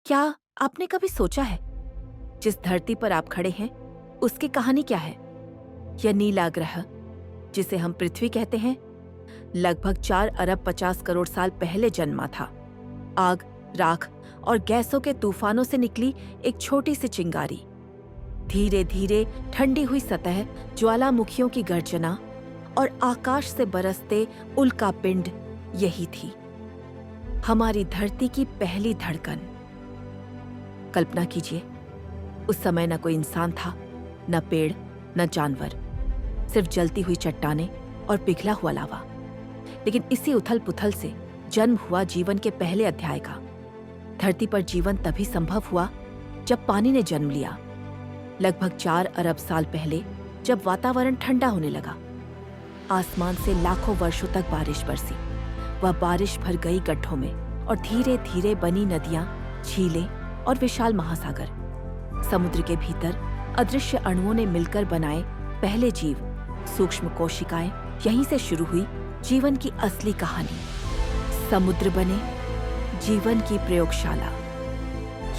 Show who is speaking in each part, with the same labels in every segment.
Speaker 1: क्या आपने कभी सोचा है जिस धरती पर आप खड़े हैं उसकी कहानी क्या है? यह नीला ग्रह जिसे हम पृथ्वी कहते हैं लगभग 4 अरब 50 करोड़ साल पहले जन्मा था। आग, राख और गैसों के तूफानों से निकली एक छोटी सी चिंगारी। धीरे धीरे ठंडी हुई सतह, ज्वालामुखियों की गर्जना और आकाश से बरसते उल्कापिंड, यही थी हमारी धरती की पहली धड़कन। कल्पना कीजिए, उस समय न कोई इंसान था, न पेड़, न जानवर, सिर्फ जलती हुई चट्टानें और पिघला हुआ लावा। लेकिन इसी उथल पुथल से जन्म हुआ जीवन के पहले अध्याय का। धरती पर जीवन तभी संभव हुआ जब पानी ने जन्म लिया, लगभग 4 अरब साल पहले, जब वातावरण ठंडा होने लगा। आसमान से लाखों वर्षों तक बारिश बरसी। वह बारिश भर गई गड्ढों में और धीरे धीरे बनी नदियां, झीलें और विशाल महासागर। समुद्र के भीतर अदृश्य अणुओं ने मिलकर बनाए पहले जीव, सूक्ष्म कोशिकाएं। यहीं से शुरू हुई जीवन की असली कहानी। समुद्र बने जीवन की प्रयोगशाला।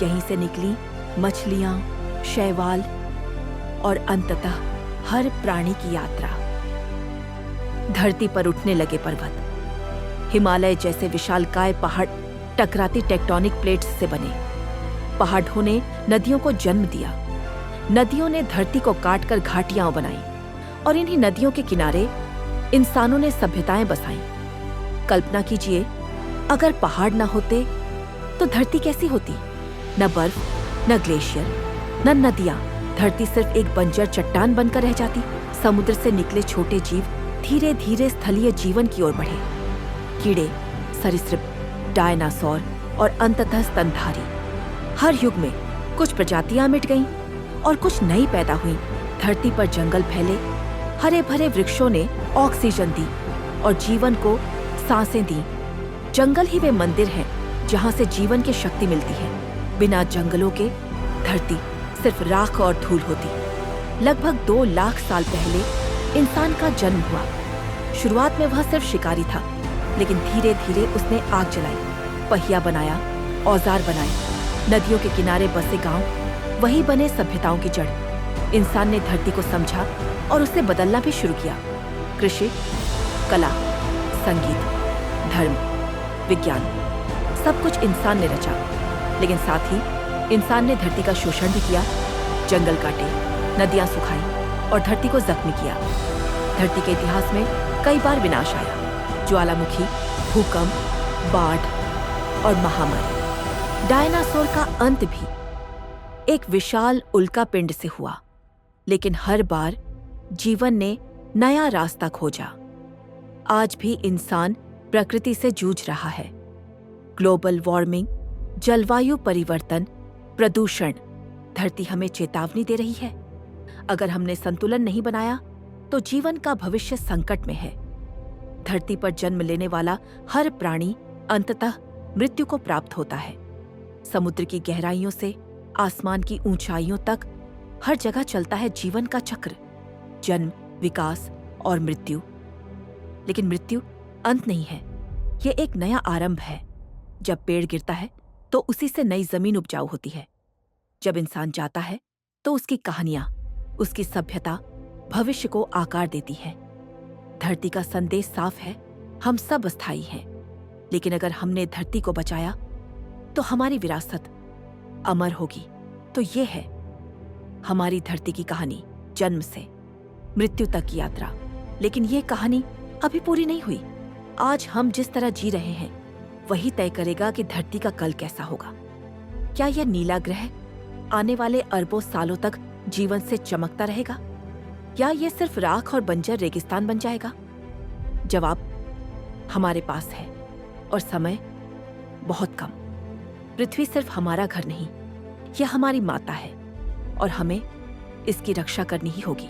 Speaker 1: यहीं से निकली मछलियां, शैवाल और अंततः हर प्राणी की यात्रा। धरती पर उठने लगे पर्वत। हिमालय जैसे विशालकाय पहाड़ टकराती टेक्टोनिक प्लेट्स से बने। पहाड़ों ने नदियों को जन्म दिया। नदियों ने धरती को काटकर घाटियां बनाई और इन्हीं नदियों के किनारे इंसानों ने सभ्यताएं बसाई। कल्पना कीजिए, अगर पहाड़ न होते तो धरती कैसी होती? न बर्फ, न ग्लेशियर, न नदियां। धरती सिर्फ एक बंजर चट्टान बनकर रह जाती। समुद्र से निकले छोटे जीव धीरे धीरे स्थलीय जीवन की ओर बढ़े। कीड़े, सरीसृप, डायनासोर और अंततः स्तनधारी। हर युग में कुछ प्रजातियां मिट गईं और कुछ नई पैदा हुईं। धरती पर जंगल फैले, हरे भरे वृक्षों ने ऑक्सीजन दी और जीवन को सांसें दी। जंगल ही वे मंदिर हैं जहां से जीवन की शक्ति मिलती है। बिना जंगलों के धरती सिर्फ राख और धूल होती। लगभग 2 लाख साल पहले इंसान का जन्म हुआ। शुरुआत में वह सिर्फ शिकारी था, लेकिन धीरे धीरे उसने आग जलाई, पहिया बनाया, औजार बनाए। नदियों के किनारे बसे गांव, वही बने सभ्यताओं की जड़। इंसान ने धरती को समझा और उसे बदलना भी शुरू किया। कृषि, कला, संगीत, धर्म, विज्ञान, सब कुछ इंसान ने रचा। लेकिन साथ ही इंसान ने धरती का शोषण भी किया। जंगल काटे, नदियां सुखाई और धरती को जख्मी किया। धरती के इतिहास में कई बार विनाश आया। ज्वालामुखी, भूकंप, बाढ़ और महामारी। डायनासोर का अंत भी एक विशाल उल्कापिंड से हुआ। लेकिन हर बार जीवन ने नया रास्ता खोजा। आज भी इंसान प्रकृति से जूझ रहा है। ग्लोबल वार्मिंग, जलवायु परिवर्तन, प्रदूषण, धरती हमें चेतावनी दे रही है। अगर हमने संतुलन नहीं बनाया तो जीवन का भविष्य संकट में है। धरती पर जन्म लेने वाला हर प्राणी अंततः मृत्यु को प्राप्त होता है। समुद्र की गहराइयों से आसमान की ऊंचाइयों तक हर जगह चलता है जीवन का चक्र, जन्म, विकास और मृत्यु। लेकिन मृत्यु अंत नहीं है, ये एक नया आरंभ है। जब पेड़ गिरता है तो उसी से नई जमीन उपजाऊ होती है। जब इंसान जाता है तो उसकी कहानियां, उसकी सभ्यता भविष्य को आकार देती है। धरती का संदेश साफ है, हम सब अस्थायी हैं। लेकिन अगर हमने धरती को बचाया तो हमारी विरासत अमर होगी। तो ये है हमारी धरती की कहानी, जन्म से मृत्यु तक की यात्रा। लेकिन ये कहानी अभी पूरी नहीं हुई। आज हम जिस तरह जी रहे हैं वही तय करेगा कि धरती का कल कैसा होगा। क्या यह नीला ग्रह आने वाले अरबों सालों तक जीवन से चमकता रहेगा, या यह सिर्फ राख और बंजर रेगिस्तान बन जाएगा? जवाब हमारे पास है, और समय बहुत कम। पृथ्वी सिर्फ हमारा घर नहीं, यह हमारी माता है और हमें इसकी रक्षा करनी ही होगी।